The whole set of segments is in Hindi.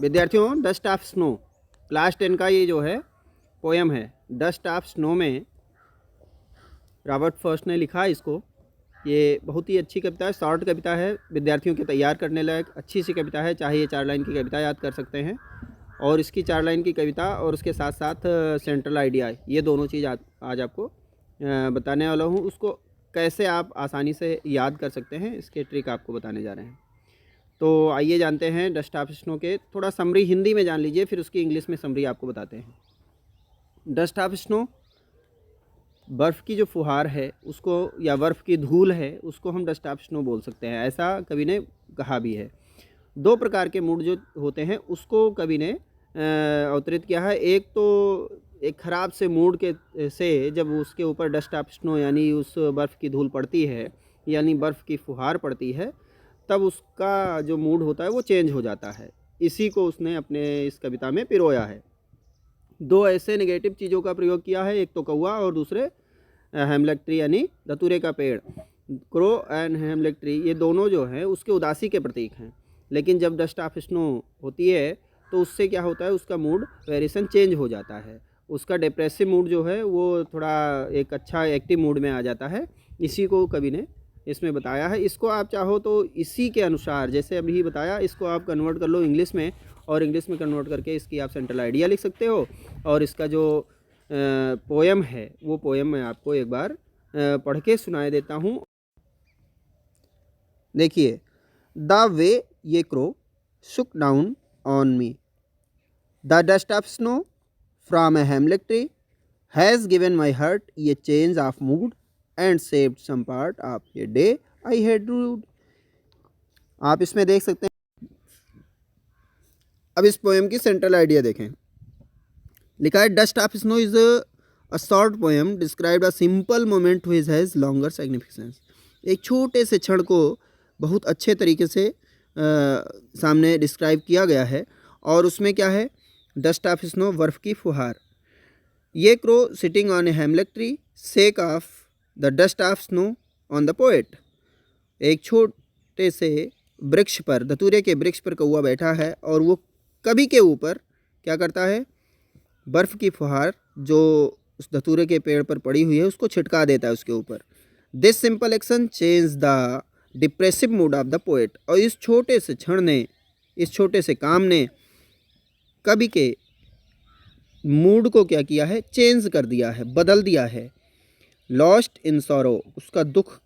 विद्यार्थियों, डस्ट ऑफ स्नो क्लास 10 का ये जो है पोएम है, डस्ट ऑफ स्नो में रॉबर्ट फर्स्ट ने लिखा इसको। ये बहुत ही अच्छी कविता है, शॉर्ट कविता है, विद्यार्थियों के तैयार करने लायक अच्छी सी कविता है। चाहे ये 4 लाइन की कविता याद कर सकते हैं, और इसकी 4 लाइन की कविता और उसके साथ साथ सेंट्रल आइडिया, ये दोनों चीज़ आज आपको बताने वाला हूँ। उसको कैसे आप आसानी से याद कर सकते हैं, इसके ट्रिक आपको बताने जा रहे हैं। तो आइए जानते हैं डस्ट ऑफ स्नो के थोड़ा समरी हिंदी में जान लीजिए, फिर उसकी इंग्लिश में समरी आपको बताते हैं। डस्ट ऑफ स्नो, बर्फ़ की जो फुहार है उसको, या बर्फ़ की धूल है उसको हम डस्ट ऑफ स्नो बोल सकते हैं, ऐसा कवि ने कहा भी है। 2 प्रकार के मूड जो होते हैं उसको कवि ने अवतरित किया है। एक तो एक ख़राब से मूड के से जब उसके ऊपर डस्ट ऑफ स्नो यानी उस बर्फ़ की धूल पड़ती है, यानी बर्फ़ की फुहार पड़ती है, तब उसका जो मूड होता है वो चेंज हो जाता है। इसी को उसने अपने इस कविता में पिरोया है। 2 ऐसे नेगेटिव चीज़ों का प्रयोग किया है, एक तो कौवा और दूसरे हेमलेक ट्री यानी धतूरे का पेड़। क्रो एंड हेमलेक ट्री, ये दोनों जो हैं उसके उदासी के प्रतीक हैं। लेकिन जब डस्ट ऑफ स्नो होती है तो उससे क्या होता है, उसका मूड वेरिएशन चेंज हो जाता है। उसका डिप्रेसिव मूड जो है वो थोड़ा एक अच्छा एक्टिव मूड में आ जाता है। इसी को कवि ने इसमें बताया है। इसको आप चाहो तो इसी के अनुसार, जैसे अभी बताया, इसको आप कन्वर्ट कर लो इंग्लिश में, और इंग्लिश में कन्वर्ट करके इसकी आप सेंट्रल आइडिया लिख सकते हो। और इसका जो पोएम है वो पोएम मैं आपको एक बार पढ़ के सुनाए देता हूँ। देखिए, द वे ये crow shook down on me, the dust of snow from a hemlock tree has given my heart ये change of mood and saved some part of a day I had rued. आप इसमें देख सकते हैं। अब इस पोएम की सेंट्रल आइडिया देखें। लिखा है, dust of snow is a short poem describe a simple moment which has longer significance. एक छोटे से क्षण को बहुत अच्छे तरीके से सामने डिस्क्राइब किया गया है। और उसमें क्या है, डस्ट ऑफ स्नो बर्फ की फुहार, ये crow sitting on a hemlock tree shake off the dust of snow on the poet. एक छोटे से वृक्ष पर, धतूरे के वृक्ष पर कौवा बैठा है और वो कवि के ऊपर क्या करता है, बर्फ़ की फुहार जो उस धतूरे के पेड़ पर पड़ी हुई है उसको छिटका देता है उसके ऊपर। This simple action change the depressive mood off the poet. और इस छोटे से क्षण ने, इस छोटे से काम ने कवि के मूड को क्या किया है, चेंज कर दिया है, बदल दिया है। लॉस्ट इन सॉरो, उसका दुख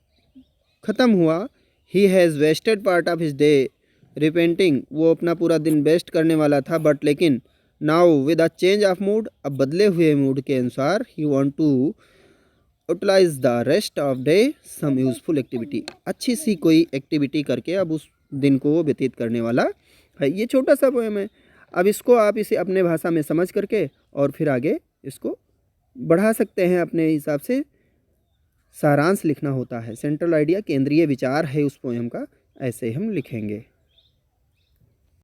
खत्म हुआ। He has wasted part of his day repenting, वो अपना पूरा दिन वेस्ट करने वाला था, बट लेकिन now with a change of mood, अब बदले हुए मूड के अनुसार, he want to utilize the rest of day some useful activity, अच्छी सी कोई एक्टिविटी करके अब उस दिन को वो व्यतीत करने वाला है। ये छोटा सा पोएम है। अब इसको आप इसे अपने भाषा में समझ करके और फिर आगे इसको बढ़ा सकते हैं अपने हिसाब से। सारांश लिखना होता है, सेंट्रल आइडिया केंद्रीय विचार है उस पोएम का, ऐसे हम लिखेंगे।